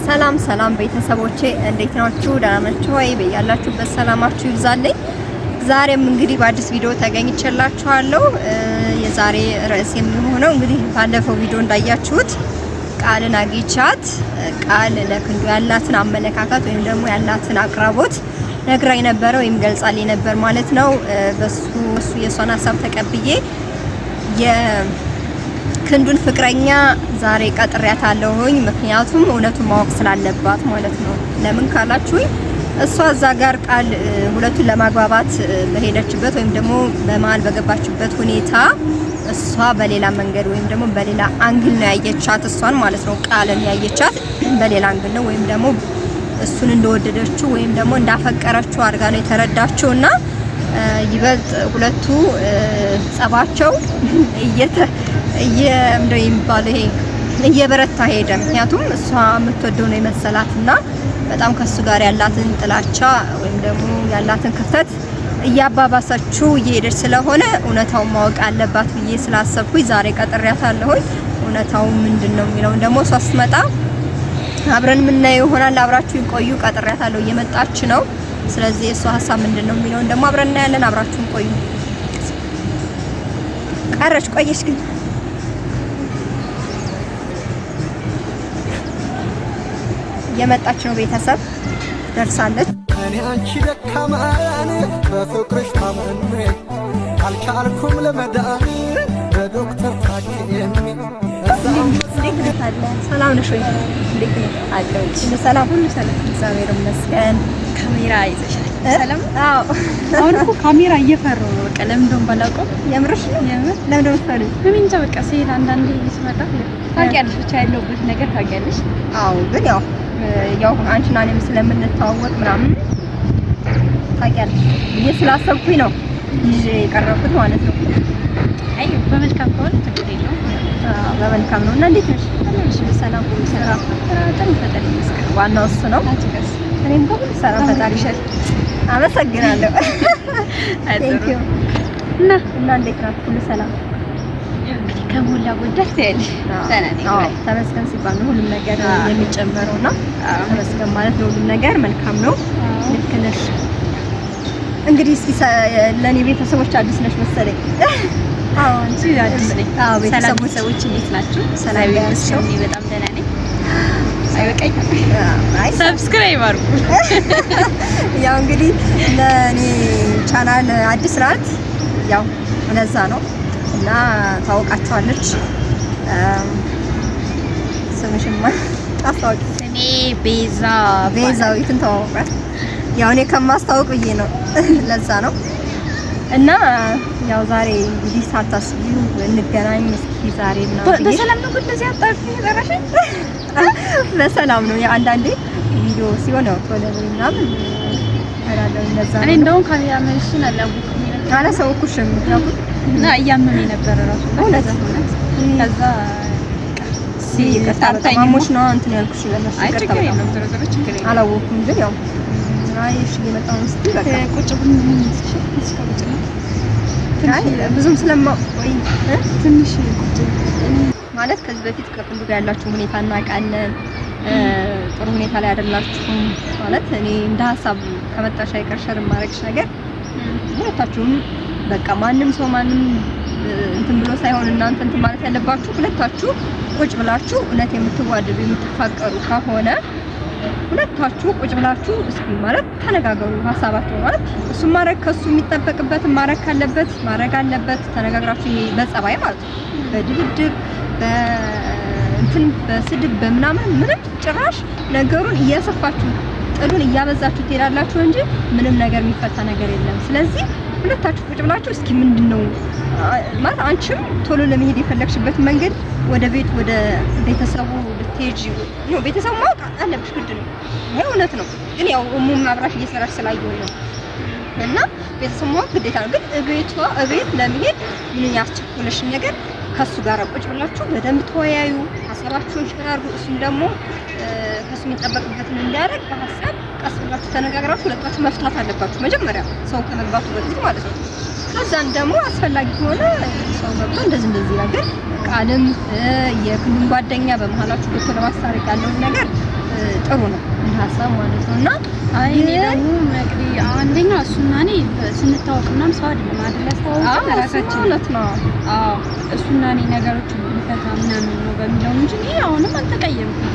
ሰላም ቤተሰቦቼ እንዴት ናችሁ? ደህና ናችሁ ወይ? በያላችሁበት ሰላማችሁ ይብዛልኝ። ዛሬም እንግዲህ በአዲስ ቪዲዮ ተገኝቼላችኋለሁ። የዛሬ ርዕስ የሚሆነው እንግዲህ ባለፈው ቪዲዮ እንዳያችሁት ቃልን አግኝቻት ቃል ለክንዱ ያላትን አመለካከት ወይም ደግሞ ያላትን አቅራቦት ነግራኝ ነበር ወይም ገልጻልኝ ነበር ማለት ነው። በሱ የሷን ሀሳብ ተቀብዬ የክንዱን ፍቅረኛ ዛሬ ቀጥሬያታለሁኝ። ምክንያቱም እውነቱን ማወቅ ስላለባት ማለት ነው። ለምን ካላችሁኝ እሷ እዛ ጋር ቃል ሁለቱን ለማግባባት በሄደችበት ወይም ደግሞ በመሀል በገባችበት ሁኔታ እሷ በሌላ መንገድ ወይም ደግሞ በሌላ አንግል ነው ያየቻት እሷን ማለት ነው። ቃልን ያየቻት በሌላ አንግል ነው ወይም ደግሞ እሱን እንደወደደችው ወይም ደግሞ እንዳፈቀረችው አድርጋ ነው የተረዳችውና ይበልጥ ሁለቱ ጸባቸው እየበረታ ሄደ። ምክንያቱም እሷ የምትወደው ነው የመሰላትና በጣም ከሱ ጋር ያላትን ጥላቻ ወይም ደግሞ ያላትን ክፍተት እያባባሰችው እየሄደች ስለሆነ እውነታውን ማወቅ አለባት ብዬ ስላሰብኩኝ ዛሬ ቀጥሬያታለሁኝ። እውነታው ምንድነው የሚለውን ደግሞ እሷ ስትመጣ አብረን የምናየው ይሆናል። አብራችሁ ቆዩ። ቀጥሬያታለሁ፣ እየመጣች ነው። ስለዚህ እሷ ሀሳብ ምንድነው የሚለውን ደግሞ አብረን እናያለን። አብራችሁን ቆዩ። ቀረች ቆየች ግን የመጣች ነው። ቤተሰብ ደርሳለች። እኔ አንቺ ደካማን በፍቅርሽ ታመሜ አልቻልኩም ለመዳን በዶክተር ታክሜ። ሰላም ነሽ ወይ? እንዴት ነው አለች? ሰላም ሁሉ ሰላም፣ እግዚአብሔር ይመስገን። ካሜራ ይዘሻል? ሰላም። አዎ አሁን እኮ ካሜራ እየፈራሁ ነው። በቃ ለምን እንደሆነ ባላውቀው። የምርሽ ነው? የምር ለምን እንደሆነ ፈራሽ? ምን እንጃ በቃ ሲል አንዳንዴ ይስመጣ ታውቂያለሽ፣ ብቻ ያለሁበት ነገር ታውቂያለሽ። አዎ ግን ያው አንቺና እኔም ስለምንተዋወቅ ምናምን ታውቂያለሽ ብዬ ስላሰብኩኝ ነው ይዤ የቀረብኩት ማለት ነው። አይ በመልካም ከሆነ ችግር የለውም። በመልካም ነው። እና እንዴት ነሽ? ሰላም ሁሉ ሰላም። ጥሩ ፈጣሪ ይመስገን። ዋናው እሱ ነው። አትከስ እኔም ሁሉ ሰላም ፈጣሪ ይሸል። አመሰግናለሁ። ቴንክ ዩ። እና እንዴት ናችሁ? ሁሉ ሰላም? እንግዲህ ከሞላ ጎደል ትያለሽ። ተመስገን ሲባል ነው ሁሉም ነገር የሚጨመረውና ተመስገን ማለት ለሁሉም ነገር መልካም ነው። ልክ ነሽ። እንግዲህ እስኪ ለኔ ቤተሰቦች አዲስ ነሽ መሰለኝ። አዎ አንቺ አዲስ ነኝ። አዎ ቤተሰቦች እንዴት ናችሁ? ሰላም ናችሁ? እኔ በጣም ደህና ነኝ። አይበቃኝ? አይ ሰብስክራይብ አድርጉ። ያው እንግዲህ ለኔ ቻናል አዲስ ናት። ያው ለዛ ነው እና ታውቃቸዋለች። ስምሽማ ታስታውቂ? እኔ ቤዛዊትን ተዋወቃት። ያው እኔ ከማስታወቅ ብዬ ነው። ለዛ ነው እና ያው ዛሬ እንግዲህ ሳታስቢው እንገናኝ እስኪ ዛሬ ምናምን በሰላም ነው። እንደዚህ አጣርፊ ይዘራሽ በሰላም ነው። ያ አንዳንዴ ቪዲዮ ሲሆን ነው ቶሎ ምናምን አላለው። ለዛ እኔ እንደው ካሜራ መልሽን አላውቅም አላሰውኩሽም እና እያመመኝ ነበር ራሱ እውነት። ከዛ ሲታጣማሞች ነው እንትን ያልኩሽ ለነሱ አይ ችግር የለም። ዝርዝር ችግር የለም። አላወኩም ግን ያው እሺ እየመጣሁ ነው። እስኪ በቃ ቁጭ ብለን ቁጭ ነው ብዙም ስለማቆይ ትንሽ ቁጭ ማለት ከዚህ በፊት ከክንዱ ጋር ያላችሁ ሁኔታ እናውቃለን። ጥሩ ሁኔታ ላይ አይደላችሁም ማለት እኔ እንደ ሀሳብ ከመጣሽ አይቀር ሸር የማደርግሽ ነገር ሁለታችሁም በቃ ማንም እንትን ብሎ ሳይሆን እናንተ እንትን ማለት ያለባችሁ ሁለታችሁ ቁጭ ብላችሁ እውነት የምትዋደዱ የምትፋቀሩ ከሆነ ሁለታችሁ ቁጭ ብላችሁ እስኪ ማለት ተነጋገሩ። ሀሳባችሁ ማለት እሱ ማድረግ ከሱ የሚጠበቅበትን ማድረግ ካለበት ማድረግ አለበት። ተነጋግራችሁ በጸባይ ማለት ነው። በድብድብ በስድብ በምናምን ምንም ጭራሽ ነገሩን እያሰፋችሁ ጥሉን እያበዛችሁ ትሄዳላችሁ እንጂ ምንም ነገር የሚፈታ ነገር የለም። ስለዚህ ሁለታችሁ ቁጭ ብላችሁ እስኪ ምንድነው ማለት አንቺም ቶሎ ለመሄድ የፈለግሽበት መንገድ ወደ ቤተሰቡ ልትሄጂ ነው። ቤተሰቡ ማወቅ አለብሽ፣ ግድ ነው። ይሄ እውነት ነው። ግን ያው እሙም አብራሽ እየሰራሽ ስላየሁኝ ነው እና ቤተሰቡ ማወቅ ግዴታ ነው። ግን እቤት ለመሄድ ምን ያስቸኮለሽን ነገር ከሱ ጋር ቁጭ ብላችሁ በደንብ ተወያዩ፣ ሀሳባችሁን ሸር አድርጉ። እሱም ደግሞ ከሱ የሚጠበቅበትን እንዲያደርግ በሀሳብ ቀስ ብላችሁ ተነጋግራችሁ ሁለታችሁ መፍታት አለባችሁ መጀመሪያ ሰው ከመግባቱ በፊት ማለት ነው። ከዛን ደግሞ አስፈላጊ ከሆነ ሰው ገብቶ እንደዚህ ነገር ቃልም የክንዱን ጓደኛ በመሃላችሁ ገብቶ ለማስታረቅ ያለውን ነገር ጥሩ ነው ሀሳብ ማለት ነውና እኔ ደግሞ መቅዲ አንደኛ እሱና እኔ ስንታወቅ ምናምን ሰው አይደለም ያስተዋወቀን ራሳችን ነው። እሱና እኔ ነገሮችን ብንፈታ ምናምን ነው በሚለው እንጂ አሁንም አልተቀየምኩም።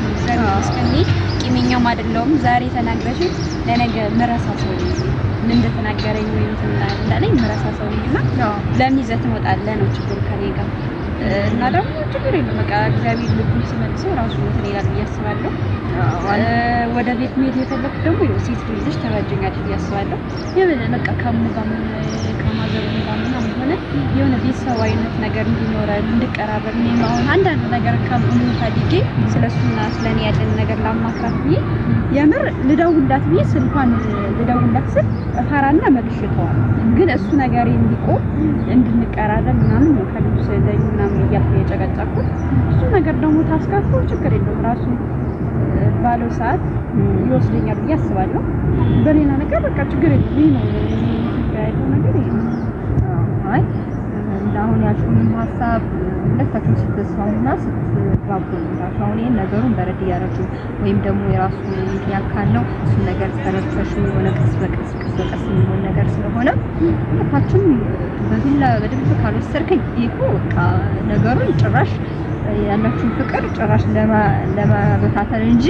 እስከኔ ቂመኛም አይደለሁም። ዛሬ ተናግረሽ ለነገ መረሳ ሰው ምን እንደተናገረኝ ወይ እንዳለኝ መረሳ ሰው ነኝና ለሚዘት እንወጣለን ነው ችግሩ ከኔ ጋር እና ደግሞ ችግር የለም። በቃ እግዚአብሔር ልቡን ሲመልሰው ራሱ እንትን ይላል ብዬ አስባለሁ። ወደ ቤት መሄድ የፈለኩት ደግሞ ሴት ልጅ ተረጀኛል ብዬ አስባለሁ። የሆነ በቃ ከማዘሩ ጋር ምናምን ሆነ የሆነ ቤተሰባዊነት ነገር እንዲኖረን እንድቀራረብ እኔም አሁን አንዳንድ ነገር ከምን ፈልጌ ስለሱና ስለኔ ያለን ነገር ላማክራት ብዬ የምር ልደውልላት ብዬ ስልኳን ልደውልላት ስል ፈራና መልሽተዋል። ግን እሱ ነገር እንዲቆም እንድንቀራረብ ምናምን ነው ከልጅ ስለኝ ምናምን እያልኩ የጨቀጨኩት። እሱ ነገር ደግሞ ታስካፍቶ ችግር የለውም ራሱ ባለው ሰዓት ይወስደኛል ብዬ አስባለሁ። በሌላ ነገር በቃ ችግር የለም። ይሄ ነው ያለው ነገር ይሄ ነው። አይ እንዳሁን ያልኩኝ ሀሳብ ሁለታችሁም ስትስማሙና ስትጋቡ ነው። አሁን ይሄን ነገሩን በረድ እያደረግሽው ወይም ደግሞ የራሱ ምክንያት ካለው እሱ ነገር ተረድተሽ የሆነ ቀስ በቀስ የሚሆን ነገር ስለሆነ ሁለታችሁም በቪላ በድብቅ ካልወሰድከኝ እኮ በቃ ነገሩን ጭራሽ ያላችሁ ፍቅር ጭራሽ ለማበታተን እንጂ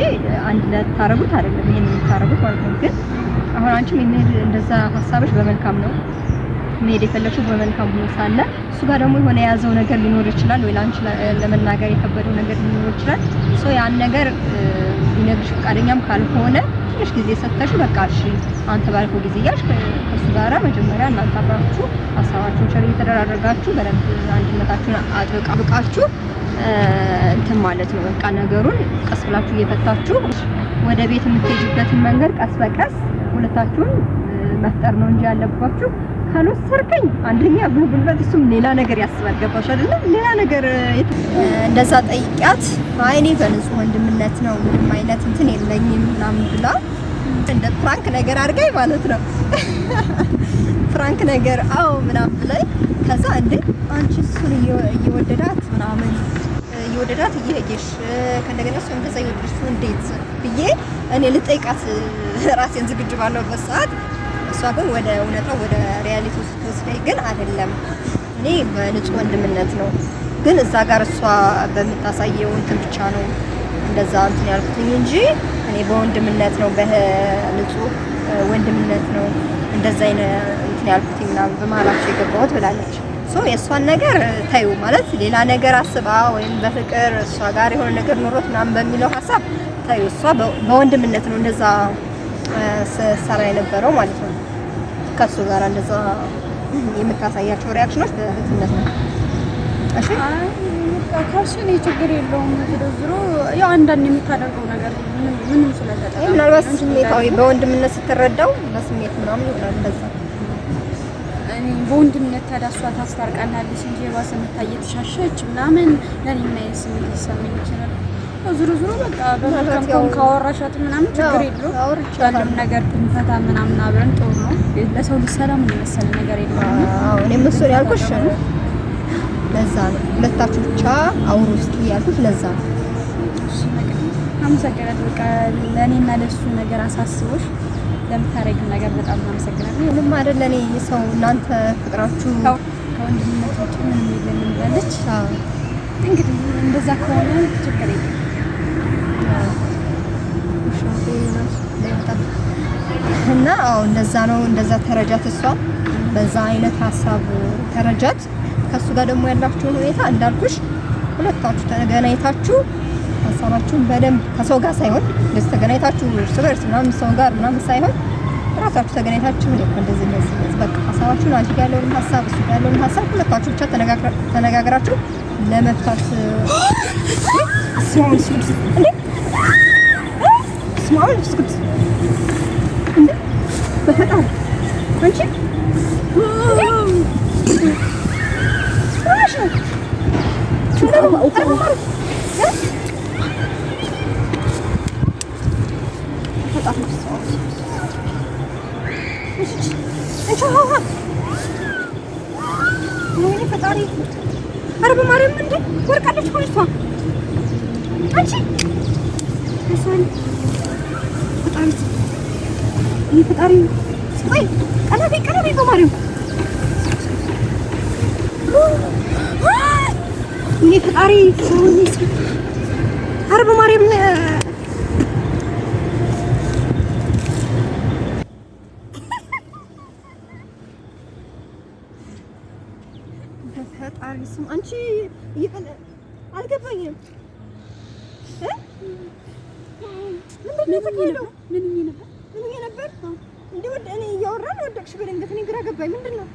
አንድ ለታረጉት አይደለም። ይሄን የምታረጉት ማለት ነው። ግን አሁን አንቺም የሚሄድ እንደዛ ሀሳብሽ በመልካም ነው መሄድ የፈለግሽው በመልካም ሆኖ ሳለ እሱ ጋር ደግሞ የሆነ የያዘው ነገር ሊኖር ይችላል ወይ ለአንቺ ለመናገር የከበደው ነገር ሊኖር ይችላል። ያን ነገር ሊነግርሽ ፈቃደኛም ካልሆነ ትንሽ ጊዜ ሰጥተሽ በቃ እሺ አንተ ባልከው ጊዜ እያልሽ ከእሱ ጋራ መጀመሪያ እናንተ አብራችሁ ሀሳባችሁን ሸር እየተደራረጋችሁ በደንብ አንድነታችሁን አጥብቃችሁ እንትን ማለት ነው። በቃ ነገሩን ቀስ ብላችሁ እየፈታችሁ ወደ ቤት የምትሄጂበትን መንገድ ቀስ በቀስ ሁለታችሁን መፍጠር ነው እንጂ ያለባችሁ ካልወሰድከኝ አንደኛ ጉልበት እሱም ሌላ ነገር ያስባል። ገባሽ አይደለ? ሌላ ነገር እንደዛ ጠይቂያት አይ እኔ በንጹህ ወንድምነት ነው ምንም አይነት እንትን የለኝም ምናምን ብላ እንደ ፍራንክ ነገር አድርጋኝ ማለት ነው። ፍራንክ ነገር ምናምን ብላይ ከዛ እንዴ አንቺ እሱን እየወደዳት ምናምን እየወደዳት እየሄድሽ ከእንደገና እሱ እንደዛ እየወደድሽ እንዴት ብዬ እኔ ልጠይቃት ራሴን ዝግጁ ባለሁበት ሰዓት እሷ ግን ወደ እውነታው ወደ ሪያሊቲ ስትወስደኝ ግን አይደለም እኔ በንጹህ ወንድምነት ነው ግን እዛ ጋር እሷ በምታሳየው እንትን ብቻ ነው እንደዛ እንትን ያልኩትኝ እንጂ እኔ በወንድምነት ነው በንጹህ ወንድምነት ነው እንደዛ እንትን ያልኩትኝ ምናምን በመሀላቸው የገባሁት ብላለች። የእሷን ነገር ታዩ ማለት ሌላ ነገር አስባ ወይም በፍቅር እሷ ጋር የሆነ ነገር ኖሮት ምናምን በሚለው ሀሳብ ታዩ። እሷ በወንድምነት ነው እንደዛ ሰራ የነበረው ማለት ነው። ከሱ ጋር እንደዛ የምታሳያቸው ሪአክሽኖች በእህትነት ነው። እሺ ካልሽኝ ችግር የለውም። ዝሮ ያው አንዳንድ የምታደርገው ነገር ምንም ስለተጠቀመ ምናልባት ስሜታዊ በወንድምነት ስትረዳው በስሜት ምናምን ይሆናል እንደዛ እኔ በወንድምነት ታዳሷ ታስታርቃናለች እንጂ የባሰ የምታየተሻሸች ምናምን ለኔ ምን አይነት ስሜት ሊሰማኝ ይችላል? ዙሩ በቃ በመልካም ካወራሻት ምናምን ችግር የለውም። ያለው ነገር ብንፈታ ምናምን አብረን ጥሩ ነው። ለሰው ልጅ ሰላም የመሰለ ነገር የለውም። እኔም እሱን ያልኩሽ ለዛ ነው። ሁለታችሁ ብቻ አውሩ እስኪ ያልኩሽ ለዛ ነው። እሺ ነገር አመሰግናለሁ። በቃ ለኔና ለሱ ነገር አሳስቦሽ ለምታረጊው ነገር በጣም አመሰግናለሁ። ምንም አይደል ለኔ ሰው እናንተ ፍቅራችሁ ከወንድምነት ውጭ ምንም የለም ብላለች። እንግዲህ እንደዛ ከሆነ ችግር የለም። እና እንደዛ ነው። እንደዛ ተረጃት። እሷ በዛ አይነት ሀሳብ ተረጃት። ከሱ ጋር ደግሞ ያላችሁን ሁኔታ እንዳልኩሽ ሁለታችሁ ተገናኝታችሁ ሀሳባችሁን በደንብ ከሰው ጋር ሳይሆን እንደዚህ ተገናኝታችሁ እርስ በርስ ምናምን ሰው ጋር ምናምን ሳይሆን ራሳችሁ ተገናኝታችሁ እንደዚህ በቃ ሀሳባችሁን አንቺ ጋር ያለውን ሀሳብ እሱ ጋር ያለውን ሀሳብ ሁለታችሁ ብቻ ተነጋግራችሁ ለመፍታት ስማውን ስኩት እንዴ ስማውን ስኩት እንዴ በፈጣሪ አንቺ ፈጣሪ ኧረ በማርያም እንዴ ወርቃለች እኮ ልጅቷ አንቺ ፈጣሪ ቆይ ቀለቤ በማርያም እኔ ፈጣሪ ሰውኝ ኧረ በማርያም በፈጣሪ ስም አንቺ አልገባኝም ምን ነበር እንዴ? እኔ እያወራን ወደቅሽ በድንገት እኔ ግራ ገባኝ። ምንድን ነው?